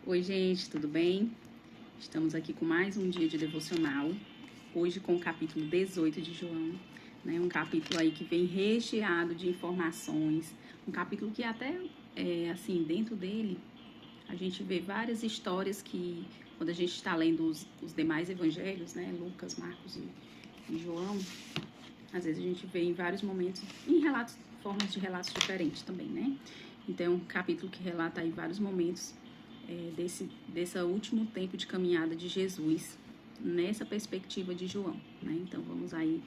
Oi, gente, tudo bem? Estamos aqui com mais um dia de devocional, hoje com o capítulo 18 de João, né? Um capítulo aí que vem recheado de informações, um capítulo que até, assim, dentro dele, a gente vê várias histórias que, quando a gente está lendo os demais evangelhos, né? Lucas, Marcos e João, às vezes a gente vê em vários momentos, em relatos, formas de relatos diferentes também, né? Então, é um capítulo que relata aí vários momentos desse último tempo de caminhada de Jesus nessa perspectiva de João, né? Então vamos aí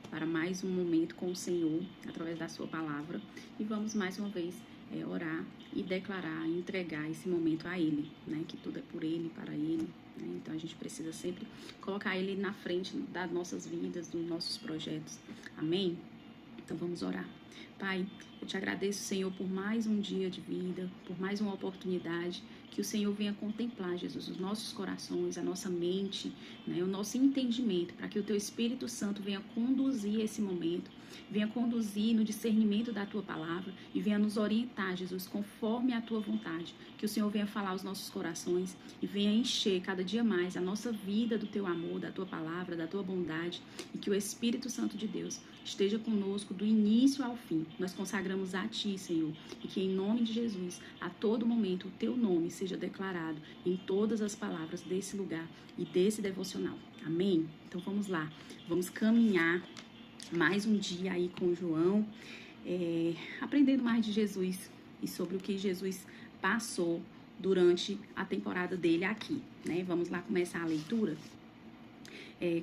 para mais um momento com o Senhor através da sua palavra e vamos mais uma vez orar e declarar, entregar esse momento a Ele, né? Que tudo é por Ele, para Ele, né? Então a gente precisa sempre colocar Ele na frente das nossas vidas, dos nossos projetos. Amém? Então vamos orar. Pai, eu te agradeço, Senhor, por mais um dia de vida, por mais uma oportunidade, que o Senhor venha contemplar, Jesus, os nossos corações, a nossa mente, né, o nosso entendimento, para que o Teu Espírito Santo venha conduzir esse momento, venha conduzir no discernimento da Tua palavra e venha nos orientar, Jesus, conforme a Tua vontade, que o Senhor venha falar aos nossos corações e venha encher cada dia mais a nossa vida do Teu amor, da Tua palavra, da Tua bondade e que o Espírito Santo de Deus esteja conosco do início ao fim. Nós consagramos a Ti, Senhor, e que em nome de Jesus, a todo momento, o Teu nome seja declarado em todas as palavras desse lugar e desse devocional. Amém? Então vamos lá, vamos caminhar mais um dia aí com o João, aprendendo mais de Jesus e sobre o que Jesus passou durante a temporada dele aqui, né? Vamos lá começar a leitura,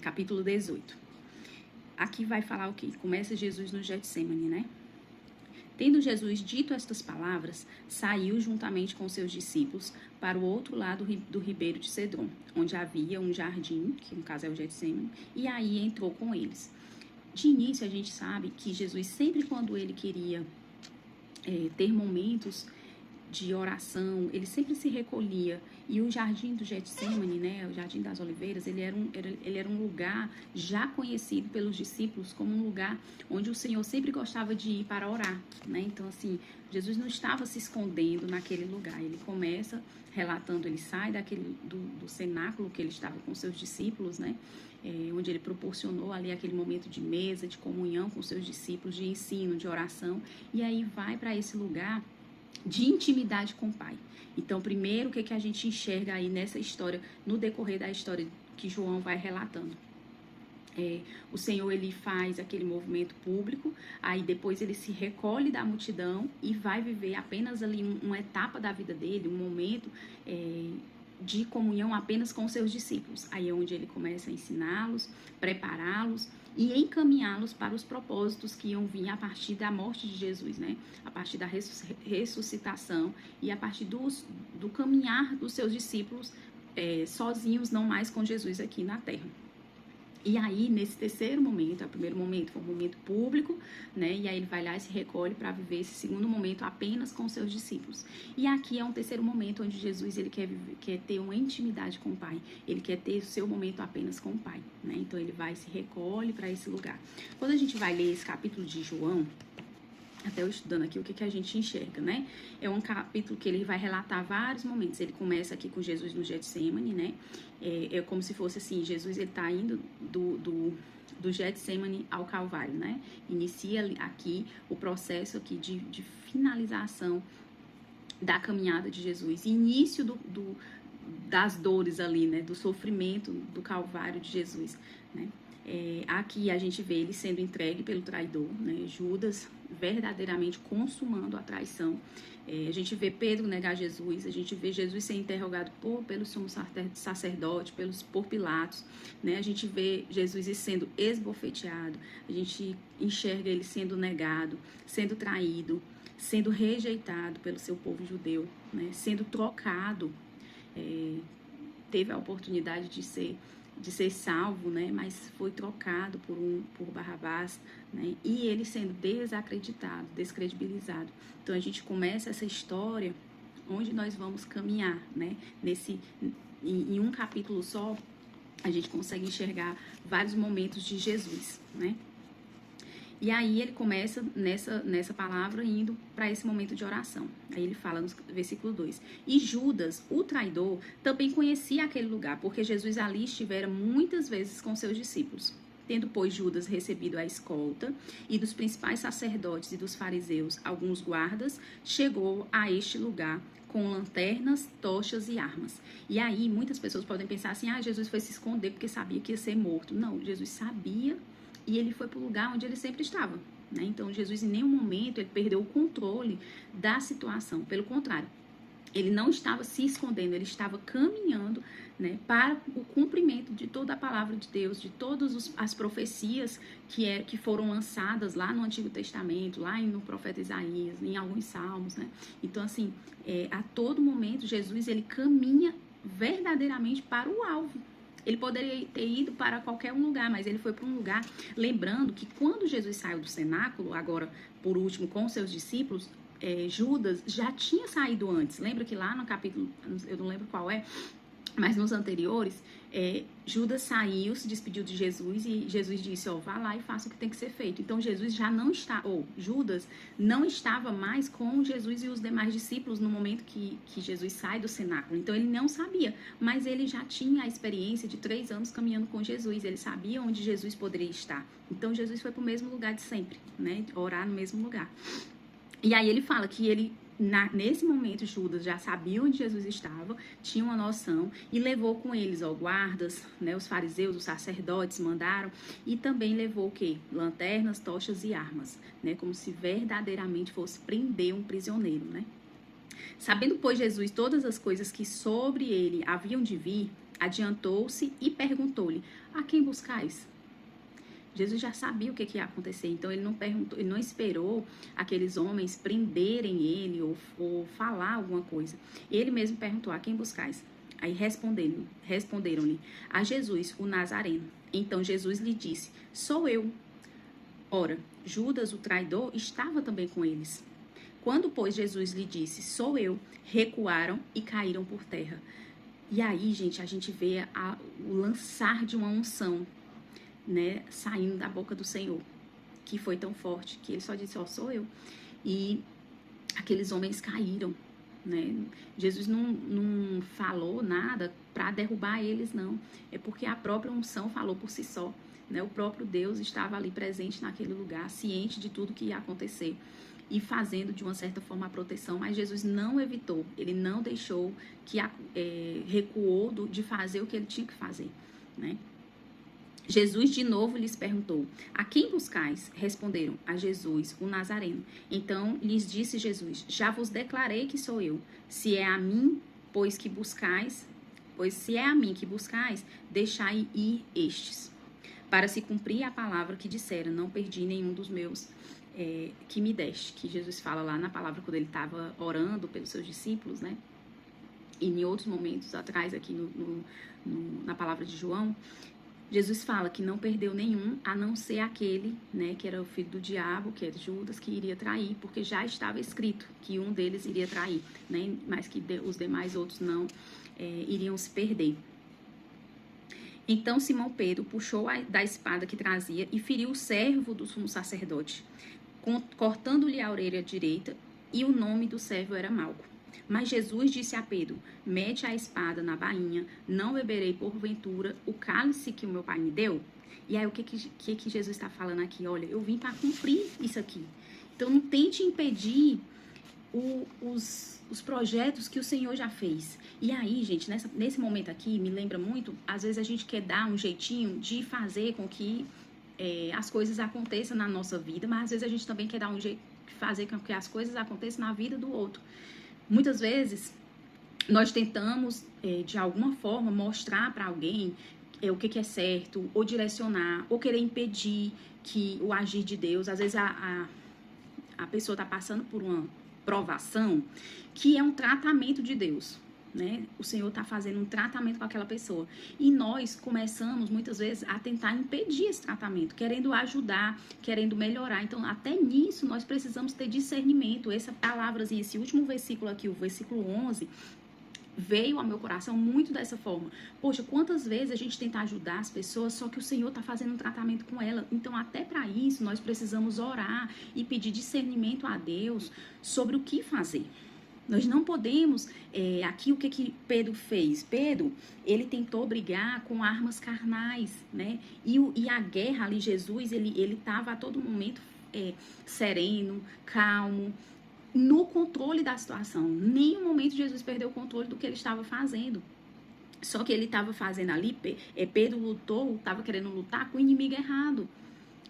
capítulo 18. Aqui vai falar o quê? Começa Jesus no Getsemane, né? Tendo Jesus dito estas palavras, saiu juntamente com seus discípulos para o outro lado do ribeiro de Cedron, onde havia um jardim, que no caso é o Getsemane, e aí entrou com eles. De início, a gente sabe que Jesus, sempre quando ele queria ter momentos de oração, ele sempre se recolhia. E o jardim do Getsemane, né, o Jardim das Oliveiras, ele era um lugar já conhecido pelos discípulos como um lugar onde o Senhor sempre gostava de ir para orar, né? Então, assim, Jesus não estava se escondendo naquele lugar. Ele começa relatando, ele sai do cenáculo que ele estava com seus discípulos, né? Onde ele proporcionou ali aquele momento de mesa, de comunhão com seus discípulos, de ensino, de oração, e aí vai para esse lugar de intimidade com o Pai. Então, primeiro, o que a gente enxerga aí nessa história, no decorrer da história que João vai relatando? O Senhor, ele faz aquele movimento público, aí depois ele se recolhe da multidão e vai viver apenas ali uma etapa da vida dele, um momento de comunhão apenas com seus discípulos. Aí é onde ele começa a ensiná-los, prepará-los e encaminhá-los para os propósitos que iam vir a partir da morte de Jesus, né? A partir da ressuscitação e a partir do caminhar dos seus discípulos sozinhos, não mais com Jesus aqui na terra. E aí, nesse terceiro momento, o primeiro momento foi um momento público, né? E aí ele vai lá e se recolhe para viver esse segundo momento apenas com seus discípulos. E aqui é um terceiro momento onde Jesus ele quer ter uma intimidade com o Pai. Ele quer ter o seu momento apenas com o Pai, né? Então ele vai e se recolhe para esse lugar. Quando a gente vai ler esse capítulo de João, até eu estudando aqui o que a gente enxerga, né? É um capítulo que ele vai relatar vários momentos. Ele começa aqui com Jesus no Getsemane, né? É como se fosse assim, Jesus ele tá indo do Getsemane ao Calvário, né? Inicia aqui o processo aqui de finalização da caminhada de Jesus, início das dores ali, né? Do sofrimento do Calvário de Jesus, né? Aqui a gente vê ele sendo entregue pelo traidor, né? Judas verdadeiramente consumando a traição. A gente vê Pedro negar Jesus, a gente vê Jesus ser interrogado pelo sumo sacerdote, por Pilatos, né? A gente vê Jesus sendo esbofeteado, a gente enxerga ele sendo negado, sendo traído, sendo rejeitado pelo seu povo judeu, né? Sendo trocado. Teve a oportunidade de ser salvo, né? Mas foi trocado por Barrabás, né? E ele sendo desacreditado, descredibilizado. Então a gente começa essa história onde nós vamos caminhar, né? Em um capítulo só, a gente consegue enxergar vários momentos de Jesus, né? E aí ele começa nessa palavra indo para esse momento de oração. Aí ele fala no versículo 2. E Judas, o traidor, também conhecia aquele lugar, porque Jesus ali estivera muitas vezes com seus discípulos. Tendo, pois, Judas recebido a escolta e dos principais sacerdotes e dos fariseus alguns guardas, chegou a este lugar com lanternas, tochas e armas. E aí muitas pessoas podem pensar assim, Jesus foi se esconder porque sabia que ia ser morto. Não, Jesus sabia e ele foi para o lugar onde ele sempre estava, né? Então Jesus em nenhum momento ele perdeu o controle da situação, pelo contrário. Ele não estava se escondendo, ele estava caminhando, né, para o cumprimento de toda a palavra de Deus, de todas as profecias que foram lançadas lá no Antigo Testamento, lá no profeta Isaías, em alguns salmos, né? Então, assim, a todo momento, Jesus, ele caminha verdadeiramente para o alvo. Ele poderia ter ido para qualquer um lugar, mas ele foi para um lugar, lembrando que quando Jesus saiu do cenáculo, agora, por último, com seus discípulos, Judas já tinha saído antes. Lembra que lá no capítulo, eu não lembro qual mas nos anteriores, Judas saiu, se despediu de Jesus e Jesus disse, vá lá e faça o que tem que ser feito. Então Jesus já não está, Judas não estava mais com Jesus e os demais discípulos no momento que Jesus sai do cenáculo. Então ele não sabia, mas ele já tinha a experiência de 3 anos caminhando com Jesus. Ele sabia onde Jesus poderia estar. Então Jesus foi para o mesmo lugar de sempre, né? Orar no mesmo lugar. E aí ele fala que ele, nesse momento, Judas já sabia onde Jesus estava, tinha uma noção e levou com eles, guardas, né, os fariseus, os sacerdotes mandaram, e também levou o quê? Lanternas, tochas e armas, né, como se verdadeiramente fosse prender um prisioneiro, né? Sabendo, pois, Jesus todas as coisas que sobre ele haviam de vir, adiantou-se e perguntou-lhe, a quem buscais? Jesus já sabia o que ia acontecer, então ele não perguntou, ele não esperou aqueles homens prenderem ele ou falar alguma coisa. Ele mesmo perguntou, a quem buscais? Aí responderam-lhe, a Jesus, o Nazareno. Então Jesus lhe disse, sou eu. Ora, Judas, o traidor, estava também com eles. Quando, pois, Jesus lhe disse, sou eu, recuaram e caíram por terra. E aí, gente, a gente vê o lançar de uma unção, né, saindo da boca do Senhor, que foi tão forte, que ele só disse, sou eu. E aqueles homens caíram, né? Jesus não falou nada para derrubar eles, não. É porque a própria unção falou por si só, né? O próprio Deus estava ali presente naquele lugar, ciente de tudo que ia acontecer e fazendo de uma certa forma a proteção, mas Jesus não evitou, ele não deixou que recuou de fazer o que ele tinha que fazer, né? Jesus de novo lhes perguntou, a quem buscais? Responderam, a Jesus, o Nazareno. Então lhes disse Jesus, já vos declarei que sou eu. Se é a mim, pois se é a mim que buscais, deixai ir estes. Para se cumprir a palavra que disseram, não perdi nenhum dos meus que me deste. Que Jesus fala lá na palavra quando ele estava orando pelos seus discípulos, né? E em outros momentos atrás, aqui na palavra de João, Jesus fala que não perdeu nenhum, a não ser aquele, né, que era o filho do diabo, que era Judas, que iria trair, porque já estava escrito que um deles iria trair, né, mas que os demais outros não iriam se perder. Então Simão Pedro puxou da espada que trazia e feriu o servo do sumo sacerdote, cortando-lhe a orelha direita, e o nome do servo era Malco. Mas Jesus disse a Pedro, mete a espada na bainha, não beberei porventura o cálice que o meu pai me deu? E aí o que Jesus está falando aqui? Olha, eu vim para cumprir isso aqui. Então não tente impedir os projetos que o Senhor já fez. E aí, gente, nesse momento aqui, me lembra muito, às vezes a gente quer dar um jeitinho de fazer com que as coisas aconteçam na nossa vida, mas às vezes a gente também quer dar um jeito de fazer com que as coisas aconteçam na vida do outro. Muitas vezes, nós tentamos, de alguma forma, mostrar para alguém o que é certo, ou direcionar, ou querer impedir que o agir de Deus. Às vezes, a pessoa está passando por uma provação que é um tratamento de Deus, né? O Senhor está fazendo um tratamento com aquela pessoa. E nós começamos, muitas vezes, a tentar impedir esse tratamento, querendo ajudar, querendo melhorar. Então, até nisso, nós precisamos ter discernimento. Essa palavrazinha, esse último versículo aqui, o versículo 11, veio ao meu coração muito dessa forma. Poxa, quantas vezes a gente tenta ajudar as pessoas, só que o Senhor está fazendo um tratamento com ela. Então, até para isso, nós precisamos orar e pedir discernimento a Deus sobre o que fazer. Nós não podemos, aqui o que Pedro fez? Pedro, ele tentou brigar com armas carnais, né? E a guerra ali, Jesus, ele estava a todo momento sereno, calmo, no controle da situação. Em nenhum momento Jesus perdeu o controle do que ele estava fazendo. Só que ele estava fazendo ali, Pedro estava querendo lutar com o inimigo errado.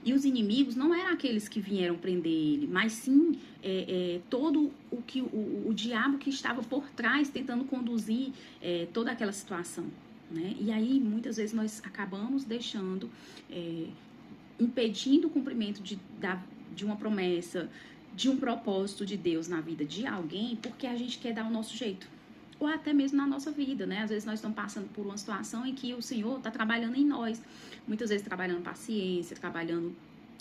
E os inimigos não eram aqueles que vieram prender ele, mas sim todo o diabo que estava por trás tentando conduzir toda aquela situação, né? E aí, muitas vezes, nós acabamos deixando, impedindo o cumprimento de uma promessa, de um propósito de Deus na vida de alguém, porque a gente quer dar o nosso jeito. Ou até mesmo na nossa vida, né? Às vezes nós estamos passando por uma situação em que o Senhor está trabalhando em nós. Muitas vezes trabalhando paciência, trabalhando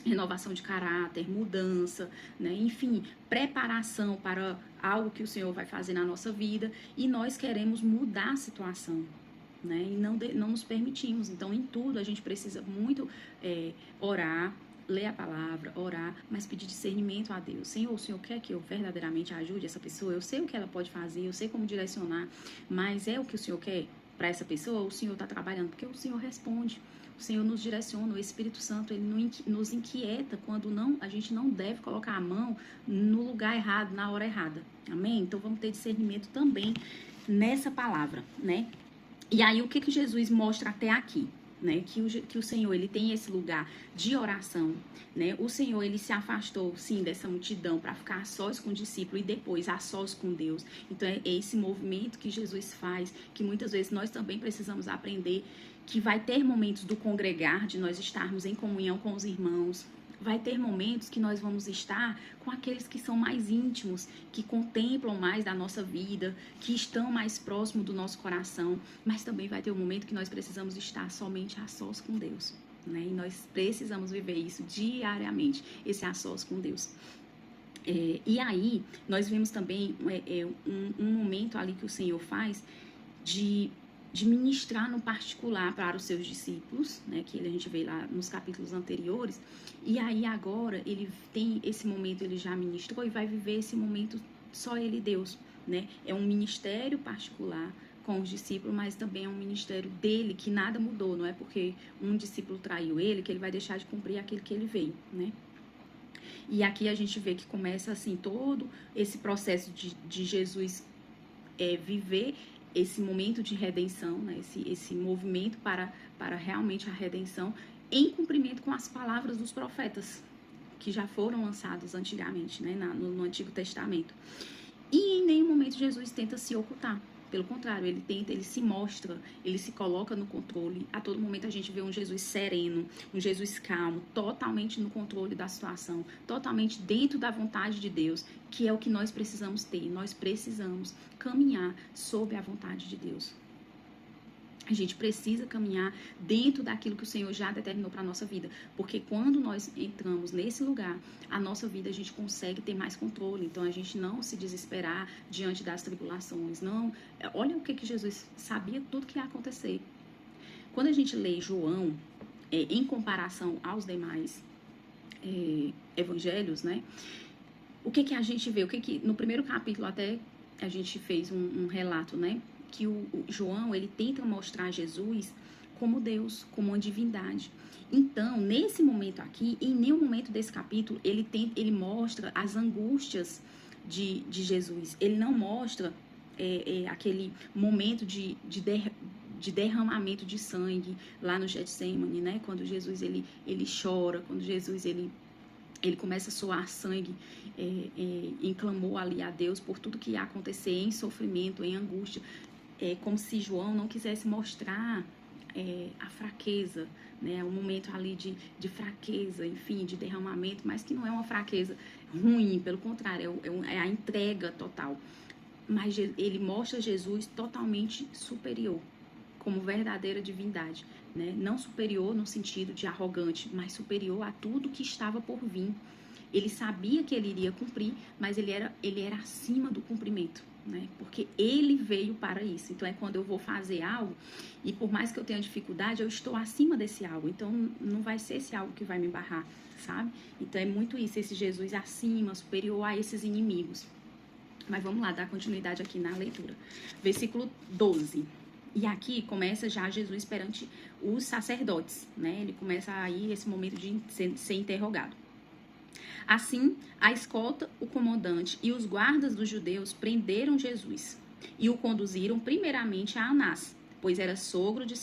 renovação de caráter, mudança, né? Enfim, preparação para algo que o Senhor vai fazer na nossa vida. E nós queremos mudar a situação, né? E não nos permitimos. Então, em tudo, a gente precisa muito orar, ler a palavra, orar, mas pedir discernimento a Deus. Senhor, o Senhor quer que eu verdadeiramente ajude essa pessoa? Eu sei o que ela pode fazer, eu sei como direcionar, mas é o que o Senhor quer para essa pessoa? O Senhor está trabalhando? Porque o Senhor responde, o Senhor nos direciona, o Espírito Santo, ele nos inquieta quando a gente não deve colocar a mão no lugar errado, na hora errada. Amém? Então, vamos ter discernimento também nessa palavra, né? E aí, o que Jesus mostra até aqui? Né, que o Senhor, ele tem esse lugar de oração, né? O Senhor, ele se afastou, sim, dessa multidão para ficar a sós com o discípulo e depois a sós com Deus. Então, é esse movimento que Jesus faz, que muitas vezes nós também precisamos aprender, que vai ter momentos do congregar, de nós estarmos em comunhão com os irmãos. Vai ter momentos que nós vamos estar com aqueles que são mais íntimos, que contemplam mais da nossa vida, que estão mais próximos do nosso coração. Mas também vai ter um momento que nós precisamos estar somente a sós com Deus, né? E nós precisamos viver isso diariamente, esse a sós com Deus. E aí, nós vemos também um momento ali que o Senhor faz de ministrar no particular para os seus discípulos, né, que a gente vê lá nos capítulos anteriores, e aí agora ele tem esse momento, ele já ministrou e vai viver esse momento só ele e Deus, né? É um ministério particular com os discípulos, mas também é um ministério dele que nada mudou, não é porque um discípulo traiu ele que ele vai deixar de cumprir aquilo que ele veio, né? E aqui a gente vê que começa assim todo esse processo de Jesus viver esse momento de redenção, né? esse movimento para realmente a redenção, em cumprimento com as palavras dos profetas, que já foram lançados antigamente, né? no Antigo Testamento. E em nenhum momento Jesus tenta se ocultar. Pelo contrário, ele se mostra, ele se coloca no controle. A todo momento a gente vê um Jesus sereno, um Jesus calmo, totalmente no controle da situação, totalmente dentro da vontade de Deus, que é o que nós precisamos ter. Nós precisamos caminhar sob a vontade de Deus. A gente precisa caminhar dentro daquilo que o Senhor já determinou para a nossa vida. Porque quando nós entramos nesse lugar, a nossa vida a gente consegue ter mais controle. Então, a gente não se desesperar diante das tribulações. Não. Olha o que Jesus sabia, tudo que ia acontecer. Quando a gente lê João, em comparação aos demais evangelhos, né? O que a gente vê? No primeiro capítulo até a gente fez um relato, né? Que o João, ele tenta mostrar Jesus como Deus, como uma divindade. Então, nesse momento aqui, em nenhum momento desse capítulo, ele mostra as angústias de Jesus. Ele não mostra aquele momento de derramamento de sangue lá no Getsemane, né? Quando Jesus, ele chora, quando Jesus, ele começa a suar sangue em clamor ali a Deus por tudo que ia acontecer em sofrimento, em angústia. Como se João não quisesse mostrar a fraqueza, né? Um momento ali de fraqueza, enfim, de derramamento, mas que não é uma fraqueza ruim, pelo contrário, é a entrega total. Mas ele mostra Jesus totalmente superior, como verdadeira divindade, né? Não superior no sentido de arrogante, mas superior a tudo que estava por vir. Ele sabia que ele iria cumprir, mas ele era acima do cumprimento. né? Porque ele veio para isso. Então é quando eu vou fazer algo e por mais que eu tenha dificuldade, eu estou acima desse algo. Então não vai ser esse algo que vai me barrar, sabe? Então é muito isso, esse Jesus acima, superior a esses inimigos. Mas vamos lá, dar continuidade aqui na leitura. Versículo 12. E aqui começa já Jesus perante os sacerdotes, né? Ele começa aí esse momento de ser interrogado. Assim, a escolta, o comandante e os guardas dos judeus prenderam Jesus e o conduziram primeiramente a Anás, pois era sogro de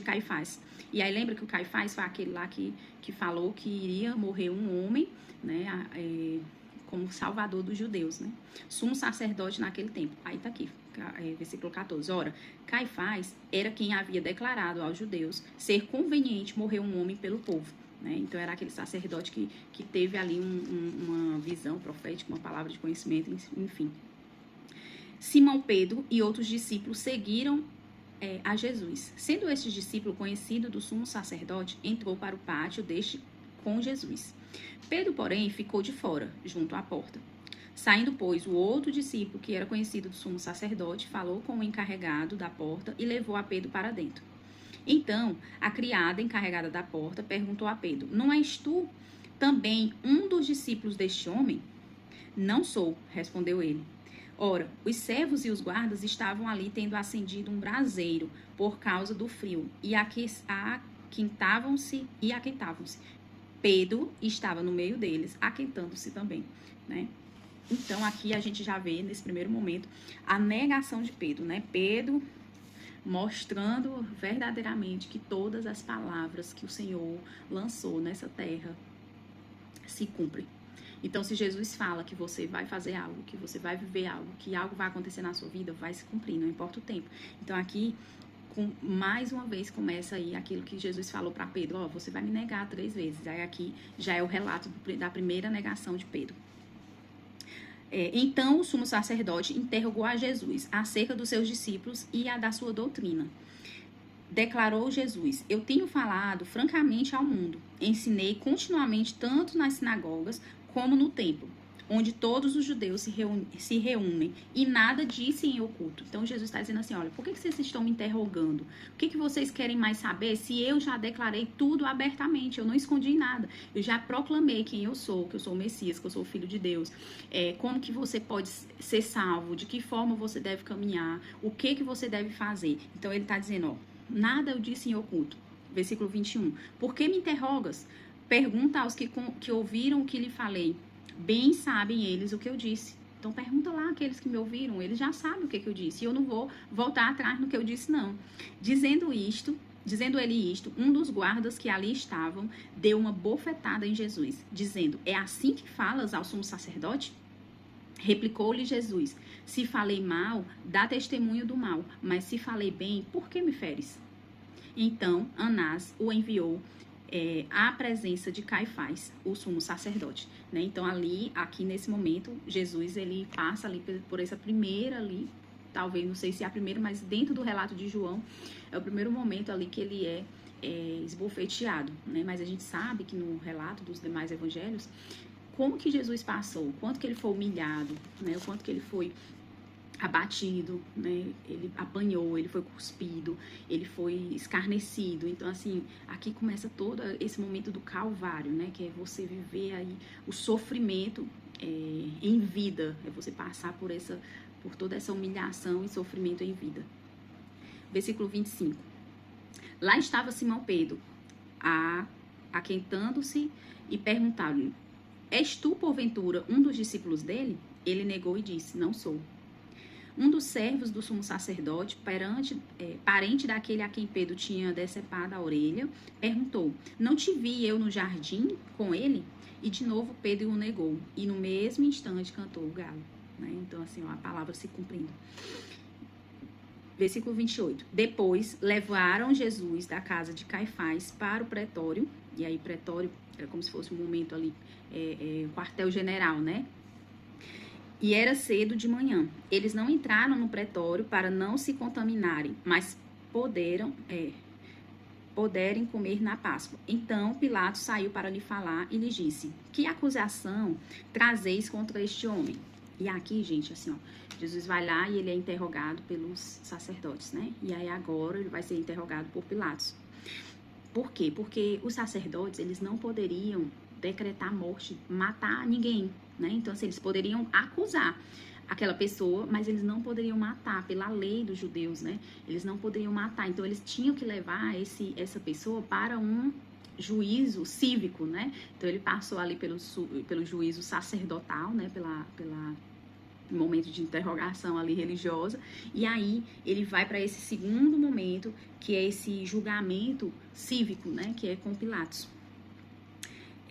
Caifás. E aí lembra que o Caifás foi aquele lá que falou que iria morrer um homem, né, como salvador dos judeus, né? Sumo sacerdote naquele tempo. Aí tá aqui, versículo 14. Ora, Caifás era quem havia declarado aos judeus ser conveniente morrer um homem pelo povo. Né? Então, era aquele sacerdote que teve ali uma visão profética, uma palavra de conhecimento, enfim. Simão Pedro e outros discípulos seguiram a Jesus. Sendo este discípulo conhecido do sumo sacerdote, entrou para o pátio deste com Jesus. Pedro, porém, ficou de fora, junto à porta. Saindo, pois, o outro discípulo, que era conhecido do sumo sacerdote, falou com o encarregado da porta e levou a Pedro para dentro. Então, a criada encarregada da porta perguntou a Pedro: não és tu também um dos discípulos deste homem? Não sou, respondeu ele. Ora, os servos e os guardas estavam ali tendo acendido um braseiro por causa do frio e aquentavam-se. Pedro estava no meio deles, aquentando-se também, né? Então, aqui a gente já vê, nesse primeiro momento, a negação de Pedro, né? Pedro mostrando verdadeiramente que todas as palavras que o Senhor lançou nessa terra se cumprem. Então, se Jesus fala que você vai fazer algo, que você vai viver algo, que algo vai acontecer na sua vida, vai se cumprir, não importa o tempo. Então, aqui, mais uma vez, começa aí aquilo que Jesus falou para Pedro: ó, você vai me negar 3 vezes. Aí aqui já é o relato da primeira negação de Pedro. Então, o sumo sacerdote interrogou a Jesus acerca dos seus discípulos e a da sua doutrina. Declarou Jesus: eu tenho falado francamente ao mundo, ensinei continuamente tanto nas sinagogas como no templo, onde todos os judeus se reúnem e nada disse em oculto. Então, Jesus está dizendo assim: olha, por que vocês estão me interrogando? O que vocês querem mais saber se eu já declarei tudo abertamente? Eu não escondi nada. Eu já proclamei quem eu sou, que eu sou o Messias, que eu sou o Filho de Deus. Como que você pode ser salvo? De que forma você deve caminhar? O que você deve fazer? Então, ele está dizendo, ó, nada eu disse em oculto. Versículo 21. Por que me interrogas? Pergunta aos que ouviram o que lhe falei. Bem sabem eles o que eu disse. Então pergunta lá aqueles que me ouviram, eles já sabem o que eu disse. E eu não vou voltar atrás no que eu disse, não. Dizendo ele isto, um dos guardas que ali estavam deu uma bofetada em Jesus, dizendo: é assim que falas ao sumo sacerdote? Replicou-lhe Jesus: se falei mal, dá testemunho do mal, mas se falei bem, por que me feres? Então Anás o enviou à presença de Caifás, o sumo sacerdote, né? Então aqui nesse momento, Jesus ele passa ali por essa primeira ali, talvez, não sei se é a primeira, mas dentro do relato de João, é o primeiro momento ali que ele é esbofeteado, né? Mas a gente sabe que no relato dos demais evangelhos, como que Jesus passou, o quanto que ele foi humilhado, né? O quanto que ele foi abatido, né? Ele apanhou, ele foi cuspido, ele foi escarnecido. Então, assim, aqui começa todo esse momento do Calvário, né? Que é você viver aí o sofrimento em vida, é você passar por toda essa humilhação e sofrimento em vida. Versículo 25. Lá estava Simão Pedro, aquentando-se, e perguntaram-lhe: és tu, porventura, um dos discípulos dele? Ele negou e disse: não sou. Um dos servos do sumo sacerdote, parente daquele a quem Pedro tinha decepado a orelha, perguntou: não te vi eu no jardim com ele? E de novo Pedro o negou, e no mesmo instante cantou o galo, né? Então, assim, ó, a palavra se cumprindo. Versículo 28. Depois levaram Jesus da casa de Caifás para o pretório, e aí pretório era como se fosse um momento ali, quartel-general, né? E era cedo de manhã. Eles não entraram no pretório para não se contaminarem, mas poderem comer na Páscoa. Então Pilatos saiu para lhe falar e lhe disse: que acusação trazeis contra este homem? E aqui, gente, assim, ó, Jesus vai lá e ele é interrogado pelos sacerdotes, né? E aí agora ele vai ser interrogado por Pilatos. Por quê? Porque os sacerdotes, eles não poderiam decretar morte, matar ninguém, né? Então, assim, eles poderiam acusar aquela pessoa, mas eles não poderiam matar pela lei dos judeus, né? Eles não poderiam matar. Então, eles tinham que levar essa pessoa para um juízo cívico, né? Então, ele passou ali pelo juízo sacerdotal, né? Pela momento de interrogação ali religiosa, e aí ele vai para esse segundo momento, que é esse julgamento cívico, né, que é com Pilatos.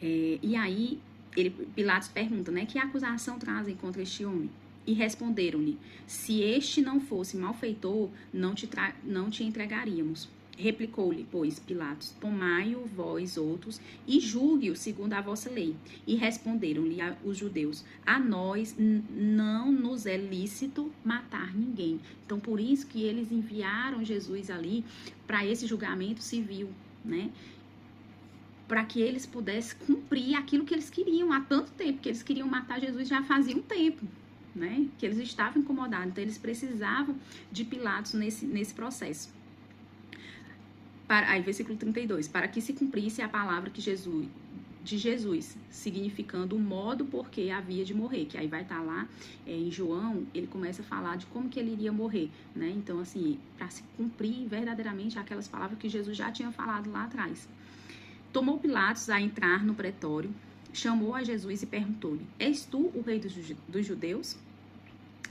E aí Pilatos pergunta, né, que acusação trazem contra este homem? E responderam-lhe, se este não fosse malfeitor, não te entregaríamos. Replicou-lhe, pois, Pilatos, tomai-o vós outros e julgue-o segundo a vossa lei. E responderam-lhe os judeus, a nós não nos é lícito matar ninguém. Então, por isso que eles enviaram Jesus ali para esse julgamento civil, né? Para que eles pudessem cumprir aquilo que eles queriam há tanto tempo, que eles queriam matar Jesus já fazia um tempo, né? Que eles estavam incomodados, então eles precisavam de Pilatos nesse processo. Aí, versículo 32, para que se cumprisse a palavra de Jesus, significando o modo por que havia de morrer, que aí vai estar lá em João, ele começa a falar de como que ele iria morrer, né? Então, assim, para se cumprir verdadeiramente aquelas palavras que Jesus já tinha falado lá atrás. Tomou Pilatos a entrar no pretório, chamou a Jesus e perguntou-lhe, és tu o rei dos judeus?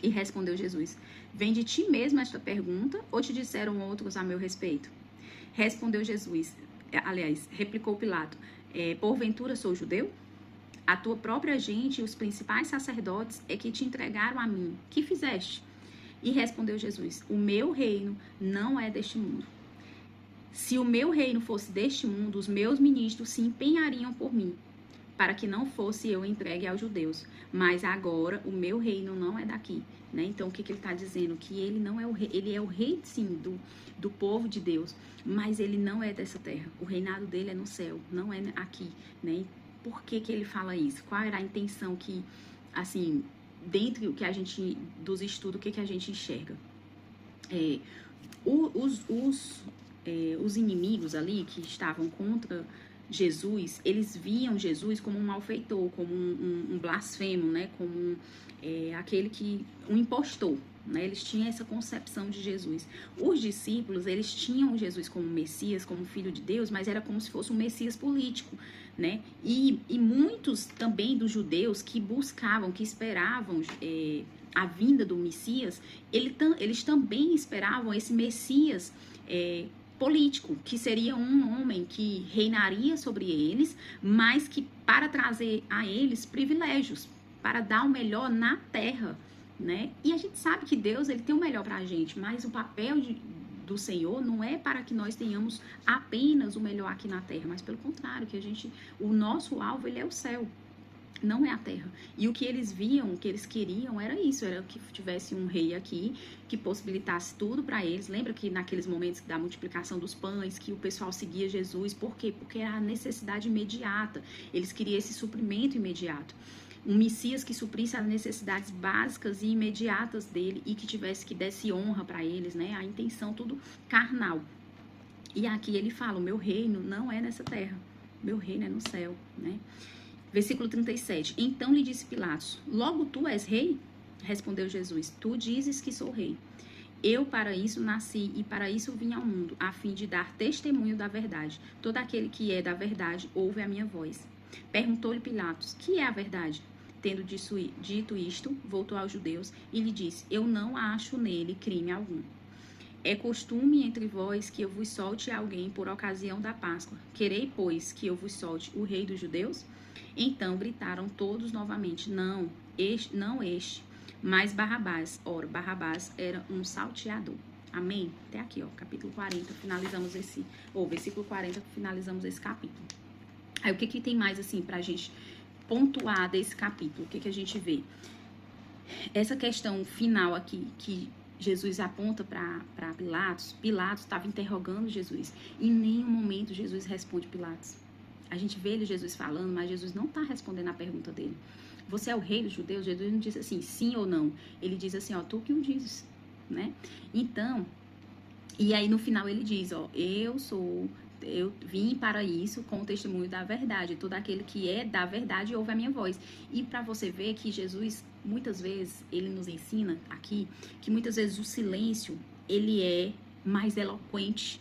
E respondeu Jesus, vem de ti mesmo esta pergunta, ou te disseram outros a meu respeito? Respondeu Jesus, replicou Pilato, porventura sou judeu? A tua própria gente e os principais sacerdotes é que te entregaram a mim. Que fizeste? E respondeu Jesus, o meu reino não é deste mundo. Se o meu reino fosse deste mundo, os meus ministros se empenhariam por mim, para que não fosse eu entregue aos judeus. Mas agora o meu reino não é daqui, né? Então o que ele está dizendo? Que ele não é o rei, ele é o rei sim do povo de Deus, mas ele não é dessa terra. O reinado dele é no céu, não é aqui, né? Por que ele fala isso? Qual era a intenção que, assim, dentro do que a gente, dos estudos, o que a gente enxerga? Os inimigos ali que estavam contra Jesus, eles viam Jesus como um malfeitor, como um blasfemo, né? Como um impostor, né? Eles tinham essa concepção de Jesus. Os discípulos, eles tinham Jesus como Messias, como Filho de Deus, mas era como se fosse um Messias político, né? E muitos também dos judeus que buscavam, que esperavam a vinda do Messias, eles também esperavam esse Messias político, que seria um homem que reinaria sobre eles, mas que para trazer a eles privilégios, para dar o melhor na terra, né? E a gente sabe que Deus, ele tem o melhor para a gente, mas o papel do Senhor não é para que nós tenhamos apenas o melhor aqui na terra, mas pelo contrário, o nosso alvo, ele é o céu, não é a terra. E o que eles viam, o que eles queriam era isso, era que tivesse um rei aqui que possibilitasse tudo para eles. Lembra que naqueles momentos da multiplicação dos pães, que o pessoal seguia Jesus, por quê? Porque era a necessidade imediata, eles queriam esse suprimento imediato. Um Messias que suprisse as necessidades básicas e imediatas dele e que desse honra para eles, né? A intenção tudo carnal. E aqui ele fala, o meu reino não é nessa terra, meu reino é no céu, né? Versículo 37. Então lhe disse Pilatos, logo tu és rei? Respondeu Jesus, tu dizes que sou rei. Eu para isso nasci e para isso vim ao mundo, a fim de dar testemunho da verdade. Todo aquele que é da verdade ouve a minha voz. Perguntou-lhe Pilatos, que é a verdade? Tendo dito isto, voltou aos judeus e lhe disse, eu não acho nele crime algum. É costume entre vós que eu vos solte alguém por ocasião da Páscoa. Querei, pois, que eu vos solte o rei dos judeus? Então gritaram todos novamente, não este, mas Barrabás. Ora, Barrabás era um salteador. Amém? Até aqui, ó, capítulo 40, finalizamos versículo 40, finalizamos esse capítulo. Aí, o que tem mais, assim, pra gente pontuar desse capítulo? O que a gente vê? Essa questão final aqui, que Jesus aponta para Pilatos. Pilatos estava interrogando Jesus. Em nenhum momento Jesus responde Pilatos. A gente vê Jesus falando, mas Jesus não está respondendo a pergunta dele. você é o rei dos judeus? Jesus não diz assim, sim ou não. Ele diz assim, ó, tu que o dizes, né? Então, e aí no final ele diz, ó, eu vim para isso com o testemunho da verdade. Todo aquele que é da verdade ouve a minha voz. E para você ver que Jesus, muitas vezes, ele nos ensina aqui, que muitas vezes o silêncio, ele é mais eloquente.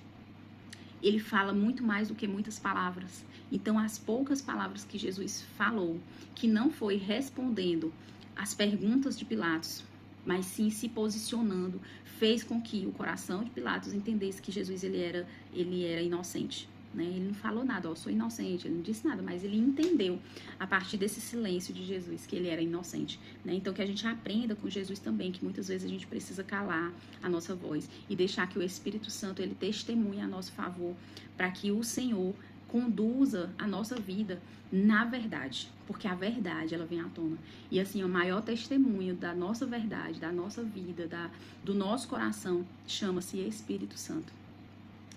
Ele fala muito mais do que muitas palavras. Então, as poucas palavras que Jesus falou, que não foi respondendo às perguntas de Pilatos, mas sim se posicionando, fez com que o coração de Pilatos entendesse que Jesus ele era inocente. Né? Ele não falou nada, ó, eu sou inocente, ele não disse nada, mas ele entendeu a partir desse silêncio de Jesus que ele era inocente. Né? Então que a gente aprenda com Jesus também, que muitas vezes a gente precisa calar a nossa voz e deixar que o Espírito Santo ele testemunhe a nosso favor, para que o Senhor conduza a nossa vida na verdade, porque a verdade ela vem à tona. E assim, o maior testemunho da nossa verdade, da nossa vida, do nosso coração, chama-se Espírito Santo.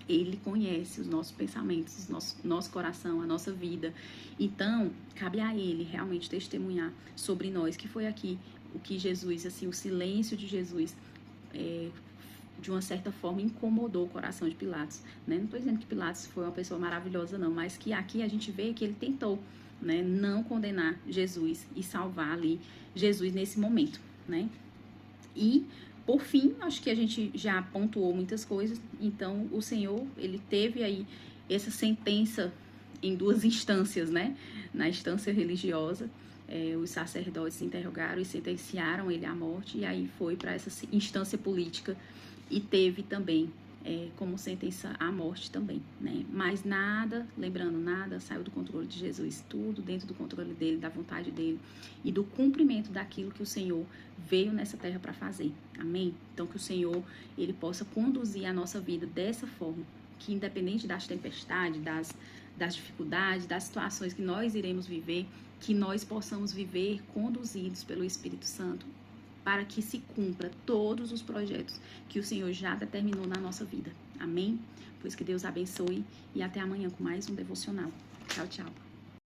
Ele conhece os nossos pensamentos, nosso coração, a nossa vida. Então, cabe a ele realmente testemunhar sobre nós, que foi aqui o que Jesus, assim, o silêncio de Jesus, de uma certa forma, incomodou o coração de Pilatos. Né? Não estou dizendo que Pilatos foi uma pessoa maravilhosa, não, mas que aqui a gente vê que ele tentou, né, não condenar Jesus e salvar ali Jesus nesse momento. Né? E por fim, acho que a gente já pontuou muitas coisas. Então, o Senhor, ele teve aí essa sentença em duas instâncias, né? Na instância religiosa, os sacerdotes se interrogaram e sentenciaram ele à morte. E aí foi para essa instância política e teve também como sentença à morte também, né? Mas nada, lembrando, nada saiu do controle de Jesus. Tudo dentro do controle dele, da vontade dele e do cumprimento daquilo que o Senhor veio nessa terra para fazer. Amém? Então que o Senhor, ele possa conduzir a nossa vida dessa forma, que independente das tempestades, das dificuldades, das situações que nós iremos viver, que nós possamos viver conduzidos pelo Espírito Santo, para que se cumpra todos os projetos que o Senhor já determinou na nossa vida. Amém? Pois que Deus abençoe e até amanhã com mais um devocional. Tchau, tchau.